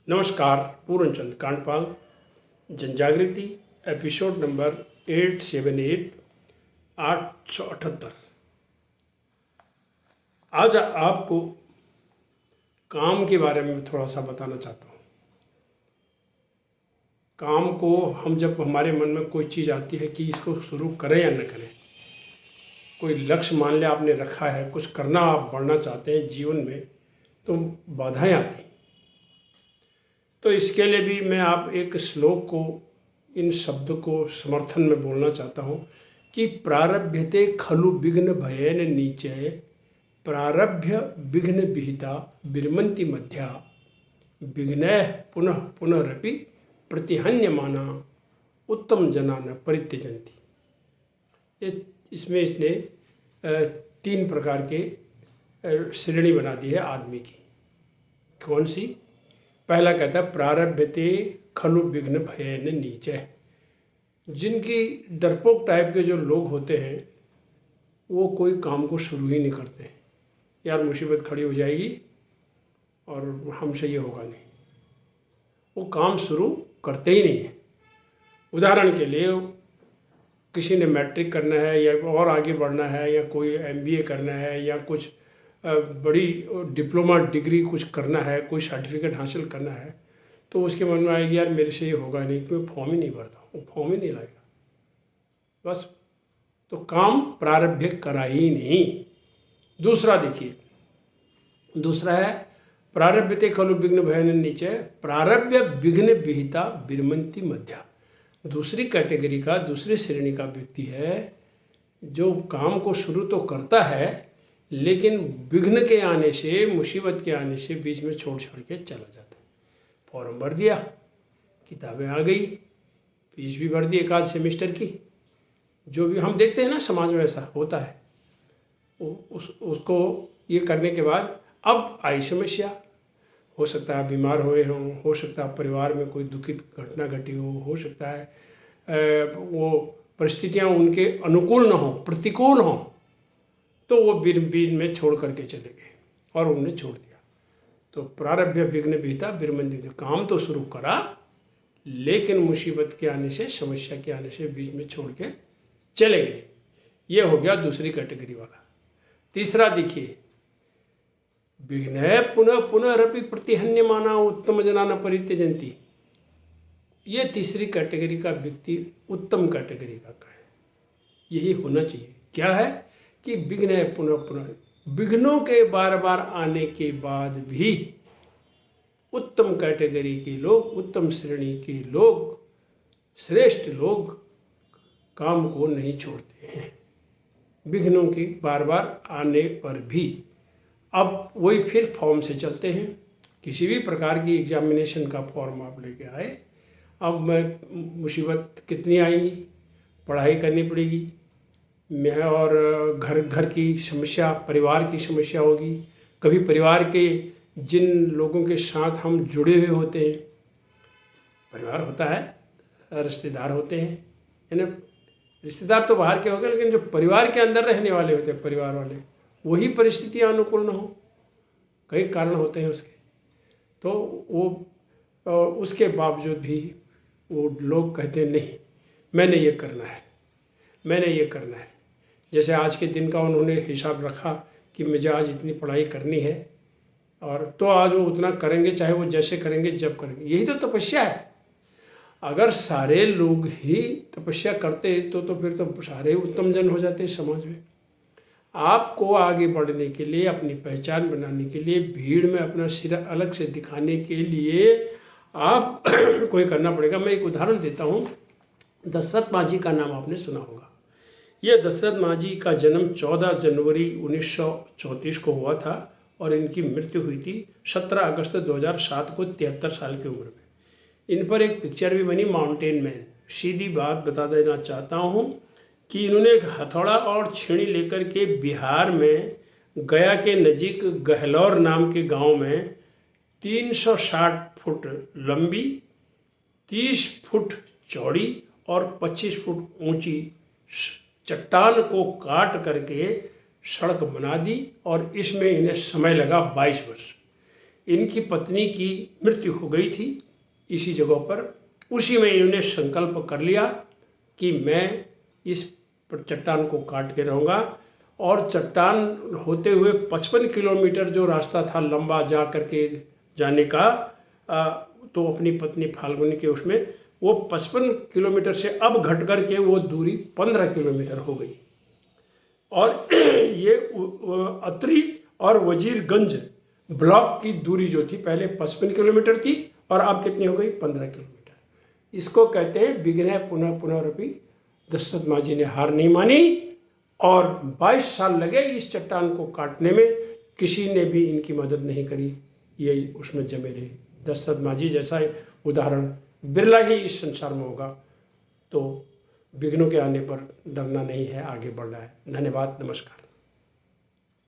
नमस्कार। Purnachand Kandpal, Janjagriti, episode number 878, 878। आज आपको काम के बारे में थोड़ा सा बताना चाहता हूँ। काम को हम जब हमारे मन में कोई चीज़ आती है कि इसको शुरू करें या न करें, कोई लक्ष्य मान लिया आपने रखा है, कुछ करना आप बढ़ना चाहते हैं जीवन में, तो बाधाएं आती हैं। तो इसके लिए भी मैं आप एक श्लोक को, इन शब्द को समर्थन में बोलना चाहता हूँ कि प्रारभ्यते खलु विघ्न भयेन नीचे प्रारभ्य विघ्न विहिता विरमन्ति मध्या विघ्नैः पुनः पुनरपि प्रतिहन्यमाना उत्तम जना न परित्यजन्ति। इसमें इसने 3 प्रकार के श्रेणी बना दी है आदमी की। कौन सी? पहला कहता है प्रारभ्यते खलु विघ्न भयेन नीचे। जिनकी डरपोक टाइप के जो लोग होते हैं वो कोई काम को शुरू ही नहीं करते। यार मुसीबत खड़ी हो जाएगी और हमसे ये होगा नहीं, वो काम शुरू करते ही नहीं है। उदाहरण के लिए किसी ने मैट्रिक करना है या और आगे बढ़ना है या कोई MBA करना है या कुछ बड़ी डिप्लोमा डिग्री कुछ करना है, कोई सर्टिफिकेट हासिल करना है, तो उसके मन में आएगी यार मेरे से ये होगा नहीं, क्योंकि फॉर्म ही नहीं भरता, वो फॉर्म ही नहीं लाएगा बस। तो काम प्रारंभ करा ही नहीं। दूसरा देखिए, दूसरा है प्रारभ्यते खलु विघ्न भयेन नीचे प्रारभ्य विघ्न विहिता विरमन्ति मध्या। दूसरी कैटेगरी का, दूसरी श्रेणी का व्यक्ति है जो काम को शुरू तो करता है लेकिन विघ्न के आने से, मुसीबत के आने से बीच में छोड़ के चला जाता है। फॉर्म भर दिया, किताबें आ गई, फीस भी भर दी 1 आध सेमेस्टर की, जो भी हम देखते हैं ना समाज में ऐसा होता है। उसको ये करने के बाद अब आई समस्या। हो सकता है बीमार हुए हों, हो सकता है परिवार में कोई दुखित घटना घटी हो सकता है वो परिस्थितियाँ उनके अनुकूल न हो, प्रतिकूल हों, तो वो बीच में छोड़ करके चले गए और उन्होंने छोड़ दिया। तो प्रारभ्य विघ्न विहिता विरमन्ति। काम तो शुरू करा लेकिन मुसीबत के आने से, समस्या के आने से बीच में छोड़ के चले गए। ये हो गया दूसरी कैटेगरी वाला। तीसरा देखिए, विघ्न पुनः पुनरपि प्रतिहन्यमाना उत्तम जना न परित्यजन्ति। ये तीसरी कैटेगरी का व्यक्ति उत्तम कैटेगरी का है। यही होना चाहिए। क्या है कि विघ्न पुनः पुनः, विघ्नों के बार बार आने के बाद भी उत्तम कैटेगरी के लोग, उत्तम श्रेणी के लोग, श्रेष्ठ लोग काम को नहीं छोड़ते हैं विघ्नों के बार बार आने पर भी। अब वही फिर फॉर्म से चलते हैं। किसी भी प्रकार की एग्जामिनेशन का फॉर्म आप लेके आए, अब मैं मुसीबत कितनी आएंगी, पढ़ाई करनी पड़ेगी, मैं और घर की समस्या, परिवार की समस्या होगी। कभी परिवार के जिन लोगों के साथ हम जुड़े हुए होते हैं, परिवार होता है, रिश्तेदार होते हैं, यानी रिश्तेदार तो बाहर के हो गए, लेकिन जो परिवार के अंदर रहने वाले होते हैं, परिवार वाले, वही परिस्थितियाँ अनुकूल न हो, कई कारण होते हैं उसके। तो वो उसके बावजूद भी वो लोग कहते हैं नहीं, मैंने ये करना है, मैंने ये करना है। जैसे आज के दिन का उन्होंने हिसाब रखा कि मुझे आज इतनी पढ़ाई करनी है, और तो आज वो उतना करेंगे, चाहे वो जैसे करेंगे, जब करेंगे। यही तो तपस्या है। अगर सारे लोग ही तपस्या करते तो फिर तो सारे उत्तम जन हो जाते समाज में। आपको आगे बढ़ने के लिए, अपनी पहचान बनाने के लिए, भीड़ में अपना सिर अलग से दिखाने के लिए आप कोई करना पड़ेगा। मैं एक उदाहरण देता हूँ। दशरथ माझी का नाम आपने सुना होगा। ये दशरथ माझी का जन्म 14 जनवरी 1934 को हुआ था और इनकी मृत्यु हुई थी 17 अगस्त 2007 को 73 साल की उम्र में। इन पर एक पिक्चर भी बनी, माउंटेन मैन। सीधी बात बता देना चाहता हूँ कि इन्होंने एक हथौड़ा और छेनी लेकर के बिहार में गया के नज़दीक गहलौर नाम के गांव में 360 फुट लंबी, 30 फुट चौड़ी और 25 फुट ऊंची चट्टान को काट करके सड़क बना दी और इसमें इन्हें समय लगा 22 वर्ष। इनकी पत्नी की मृत्यु हो गई थी इसी जगह पर। उसी में इन्होंने संकल्प कर लिया कि मैं इस चट्टान को काट के रहूँगा। और चट्टान होते हुए 55 किलोमीटर जो रास्ता था लंबा जा करके जाने का, तो अपनी पत्नी फाल्गुनी के उसमें वो 55 किलोमीटर से अब घट कर के वो दूरी 15 किलोमीटर हो गई। और ये अतरी और वजीरगंज ब्लॉक की दूरी जो थी पहले 55 किलोमीटर थी और अब कितनी हो गई, 15 किलोमीटर। इसको कहते हैं विघ्न पुनः पुनरपि। दशरथ माझी ने हार नहीं मानी और 22 साल लगे इस चट्टान को काटने में, किसी ने भी इनकी मदद नहीं करी, ये उसमें जमे रहे। दशरथ माझी जैसा उदाहरण बिरला ही इस संसार में होगा। तो विघ्नों के आने पर डरना नहीं है, आगे बढ़ना है। धन्यवाद, नमस्कार।